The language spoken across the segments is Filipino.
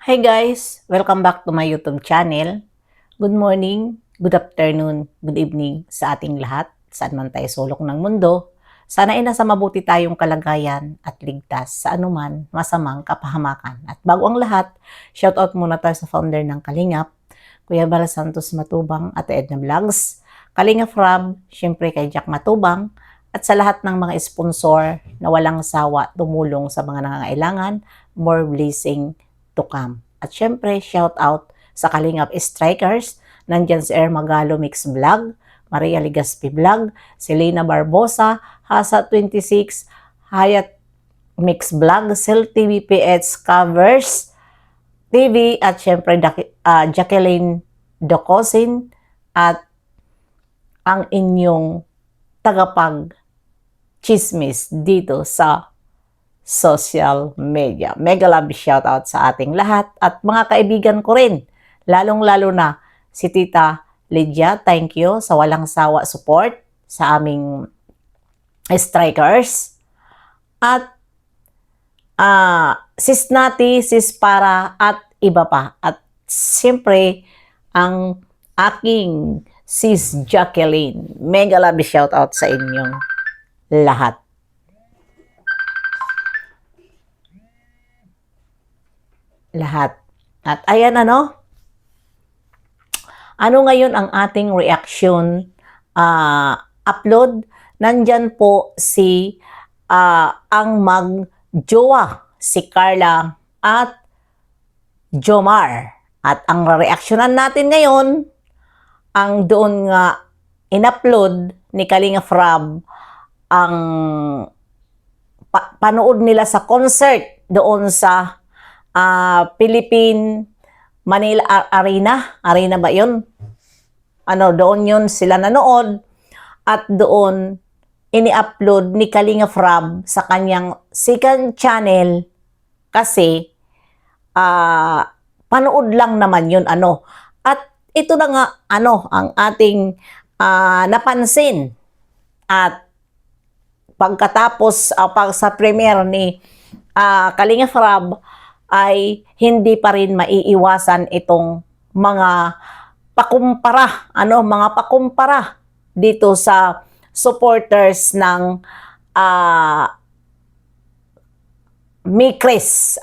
Hi guys! Welcome back to my YouTube channel. Good morning, good afternoon, good evening sa ating lahat, saan man tayo sulok ng mundo. Sana ay nasa mabuti tayong kalagayan at ligtas sa anuman masamang kapahamakan. At bago ang lahat, shoutout muna tayo sa founder ng Kalingap, Kuya Bal Santos Matubang at Edna Vlogs, Kalingap Rob, syempre kay Jack Matubang, at sa lahat ng mga sponsor na walang sawa tumulong sa mga nangangailangan, more blessing to come. At syempre, shout out sa Kalingap Strikers. Nandyan si Magalo Mix Vlog, Maria Ligaspi Vlog, Selena Barbosa, Hasa 26, Hayat Mix Vlog, Cell TV PH Covers TV, at syempre Jacqueline Docosin, at ang inyong tagapag chismis dito sa social media. Mega love shoutout sa ating lahat at mga kaibigan ko rin. Lalong-lalo na si Tita Lydia, thank you sa walang sawa support sa aming strikers. At sis Nati, sis Para, at iba pa. At siyempre, ang aking sis Jacqueline. Mega love shoutout sa inyong lahat. At ayan ano ngayon ang ating reaction upload. Nandyan po si ang mag-jowa, si Carla at Jomar. At ang reaksyonan natin ngayon, ang doon nga in-upload ni Kalingap Rob, ang panood nila sa concert doon sa Philippine Manila Arena ba yun? Doon yun sila nanood, at doon ini-upload ni Kalingap Rob sa kanyang second channel kasi panood lang naman yun At ito na nga ang ating napansin. At pagkatapos sa premiere ni Kalingap Rob ay hindi pa rin maiiwasan itong mga pakumpara dito sa supporters ng Mikris.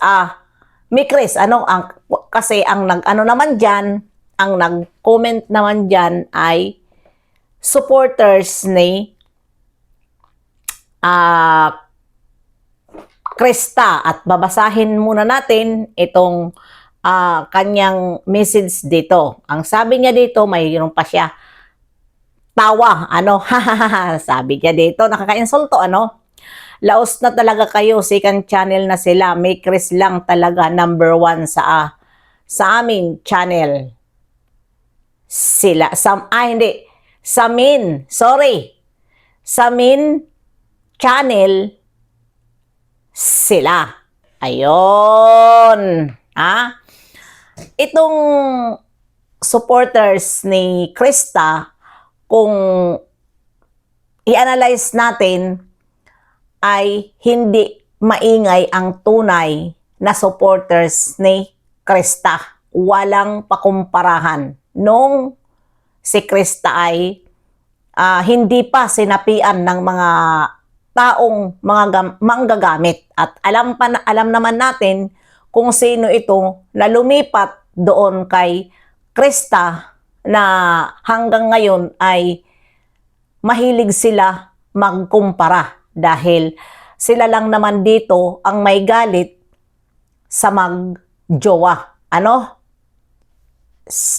Kasi ang naman diyan, ang nag-comment naman diyan ay supporters ni Krista. At babasahin muna natin itong kanyang message dito. Ang sabi niya dito, mayroon pa siya tawa, sabi niya dito, nakaka-insulto, laos na talaga kayo, second channel na sila, may Chris lang talaga number 1 sa amin channel. Sila, Samin channel sila. Ayon. Itong supporters ni Krista, kung i-analyze natin, ay hindi maingay ang tunay na supporters ni Krista. Walang pakumparahan. Nung si Krista ay hindi pa sinapian ng mga taong mga manggagamit. At alam naman natin kung sino ito na lumipat doon kay Krista, na hanggang ngayon ay mahilig sila magkumpara dahil sila lang naman dito ang may galit sa magjowa.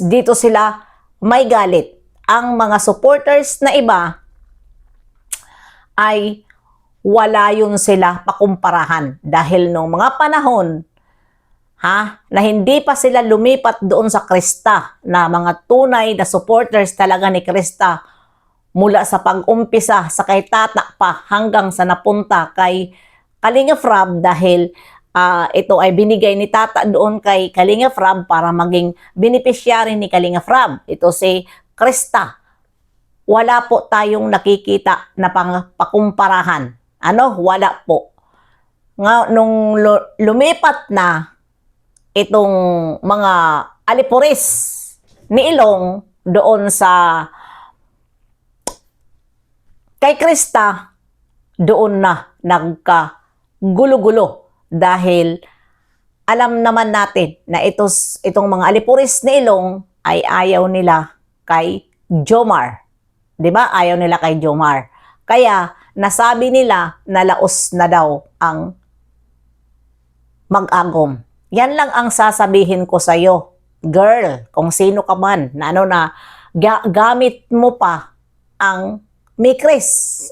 Dito sila may galit. Ang mga supporters na iba ay wala yun sila pakumparahan dahil nung mga panahon na hindi pa sila lumipat doon sa Krista, na mga tunay na supporters talaga ni Krista, mula sa pag-umpisa sa kay Tata pa hanggang sa napunta kay Kalingap Rob, dahil ito ay binigay ni Tata doon kay Kalingap Rob para maging beneficiary ni Kalingap Rob. Ito si Krista. Wala po tayong nakikita na pakumparahan. Wala po. Nung lumipat na itong mga alipuris ni Ilong doon sa kay Krista, doon na nagka-gulo-gulo dahil alam naman natin na itong mga alipuris ni Ilong ay ayaw nila kay Jomar. 'Di ba? Ayaw nila kay Jomar. Kaya nasabi nila na laos na daw ang mag-agom. Yan lang ang sasabihin ko sa iyo, girl, kung sino ka man na gamit mo pa ang Mikris.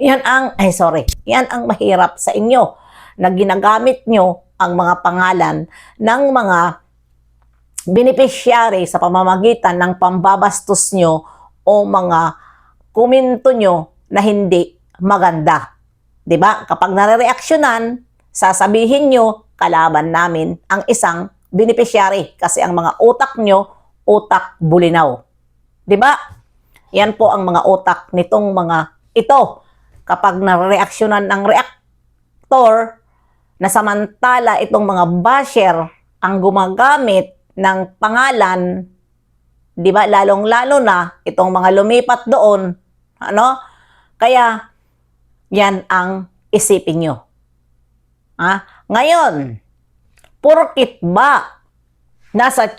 Yan ang mahirap sa inyo na ginagamit nyo ang mga pangalan ng mga beneficiary sa pamamagitan ng pambabastos nyo o mga komento nyo na hindi maganda. 'Di ba? Kapag nare-reaksyonan, sasabihin nyo kalaban namin ang isang beneficiary kasi ang mga utak nyo, utak bulinaw. 'Di ba? Yan po ang mga utak nitong mga ito. Kapag nare-reaksyonan ng reactor, na samantala itong mga basher ang gumagamit ng pangalan, 'di ba? Lalong-lalo na itong mga lumipat doon, Kaya yan ang isipin nyo. Ngayon, porkit ba nasa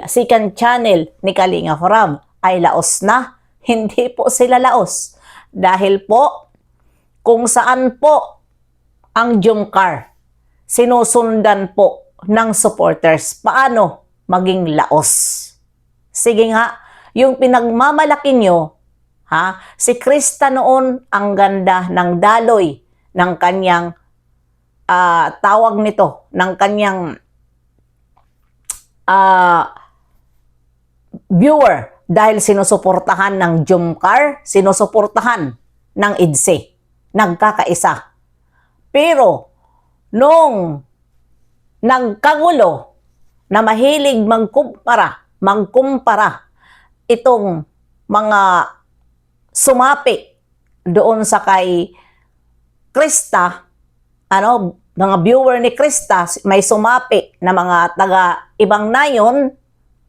second channel ni Kalinga Prab ay laos na? Hindi po sila laos. Dahil po, kung saan po ang Jomcar sinusundan po ng supporters, paano maging laos? Sige nga, yung pinagmamalaki nyo, si Krista noon ang ganda ng daloy ng kanyang tawag nito, ng kanyang viewer dahil sinusuportahan ng Jomcar, sinusuportahan ng IDSE. Nagkakaisa. Pero, nung nagkagulo na mahilig magkumpara itong mga sumapi doon sa kay Krista, mga viewer ni Krista, may sumapi na mga taga ibang nayon,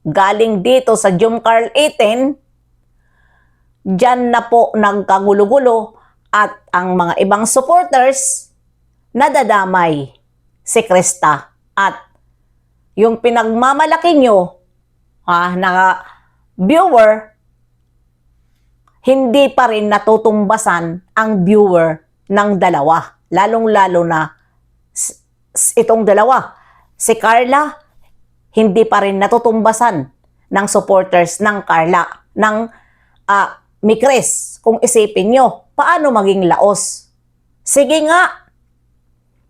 galing dito sa Jomcar 18, dyan na po nagkagulo-gulo at ang mga ibang supporters nadadamay si Krista. At yung pinagmamalaki nyo na viewer, hindi pa rin natutumbasan ang viewer ng dalawa. Lalong-lalo na itong dalawa. Si Carla, hindi pa rin natutumbasan ng supporters ng Carla, ng Mikris. Kung isipin nyo, paano maging laos? Sige nga,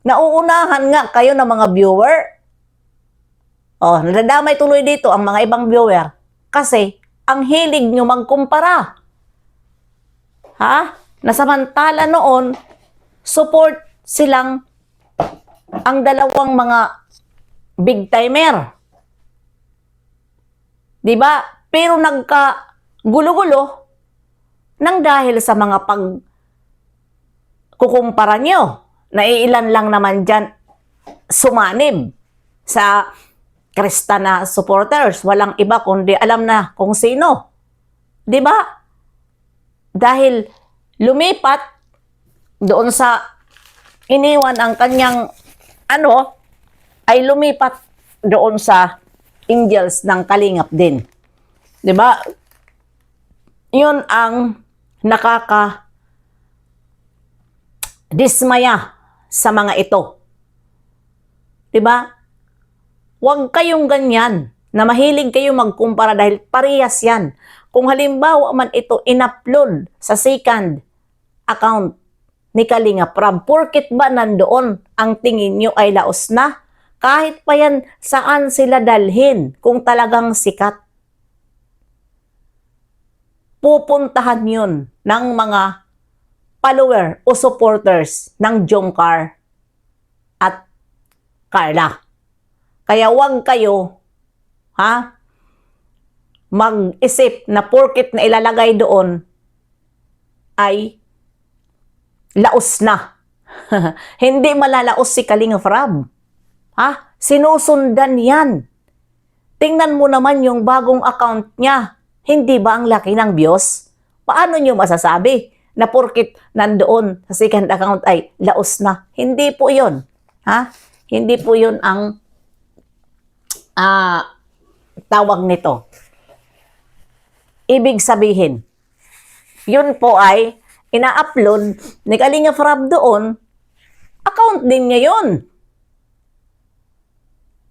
nauunahan nga kayo ng mga viewer. Nadadamay tuloy dito ang mga ibang viewer kasi ang hilig nyo magkumpara. Nasamantala noon, support silang ang dalawang mga big timer. 'Di ba? Pero nagka-gulo-gulo nang dahil sa mga pagkukumpara nyo. Naiilan lang naman dyan sumanib sa Krista na supporters. Walang iba kundi alam na kung sino. 'Di ba? Dahil lumipat doon sa iniwan ang kanyang ay lumipat doon sa Angels ng Kalingap din. 'Di ba? 'Yun ang dismaya sa mga ito. 'Di ba? Huwag kayong ganyan na mahilig kayo magkumpara dahil parehas yan. Kung halimbawa man ito in-upload sa second account ni Kalinga Prab, porket ba nandoon ang tingin nyo ay laos na? Kahit pa yan saan sila dalhin kung talagang sikat. Pupuntahan yun ng mga follower o supporters ng Jomcar at Carla. Kaya huwag kayo mag-isip na porket na ilalagay doon ay laos na. Hindi malalaos si Kalinga Prab. Sinusundan yan. Tingnan mo naman yung bagong account niya. Hindi ba ang laki ng views? Paano nyo masasabi na porkit nandoon sa second account ay laos na? Hindi po yun. Ha? Hindi po yun ang tawag nito. Ibig sabihin, yun po ay ina-upload ni Kalinga Prab doon, account din niya yun.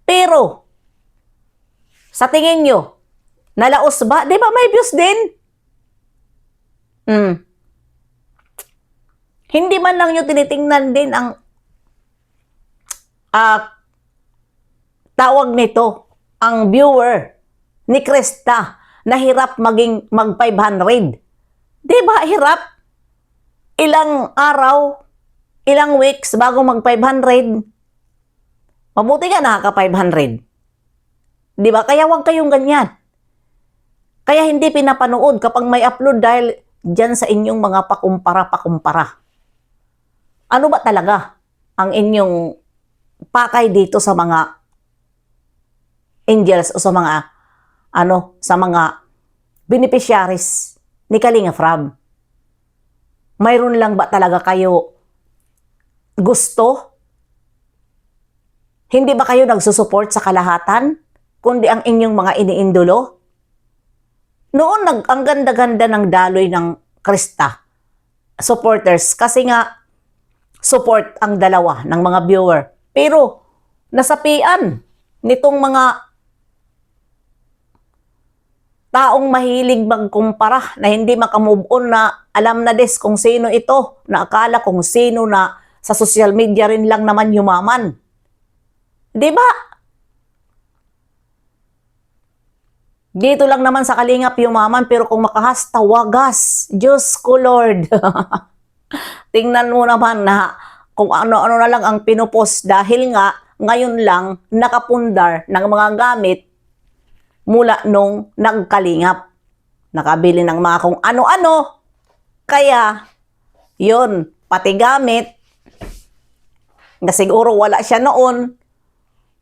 Pero, sa tingin nyo, nalaos ba? Di ba may views din? Hindi man lang nyo tinitingnan din ang tawag nito, ang viewer ni Krista na hirap mag 500. Di ba hirap? Ilang araw, ilang weeks bago mag 500. Mabuti ka nakaka 500. Di ba? Kaya huwag kayong ganyan. Kaya hindi pinapanood kapag may upload dahil dyan sa inyong mga pakumpara-pakumpara. Ano ba talaga ang inyong pakay dito sa mga angels o sa mga beneficiaries ni Kalinga Prab? Mayroon lang ba talaga kayo gusto? Hindi ba kayo nagsusupport sa kalahatan? Kundi ang inyong mga iniindolo? Noon, ang ganda-ganda ng daloy ng Krista supporters kasi nga support ang dalawa ng mga viewer. Pero nasapian nitong mga taong mahilig magkumpara na hindi makamove on na alam na des kung sino ito, na akala kung sino na sa social media rin lang naman yumaman. Di ba? Dito lang naman sa Kalingap yumaman, pero kung makahasta, wagas. Diyos ko Lord. Tingnan mo naman na kung ano-ano na lang ang pinupost dahil nga ngayon lang nakapundar ng mga gamit mula nung nagkalingap. Nakabili ng mga kung ano-ano. Kaya, yun, pati gamit, na siguro wala siya noon,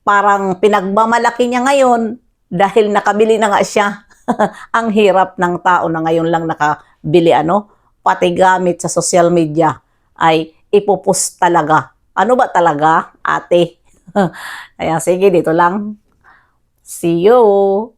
parang pinagmamalaki niya ngayon dahil nakabili na nga siya. Ang hirap ng tao na ngayon lang nakabili pati gamit sa social media ay ipopost talaga. Ano ba talaga, ate? Kaya sige, dito lang. See you!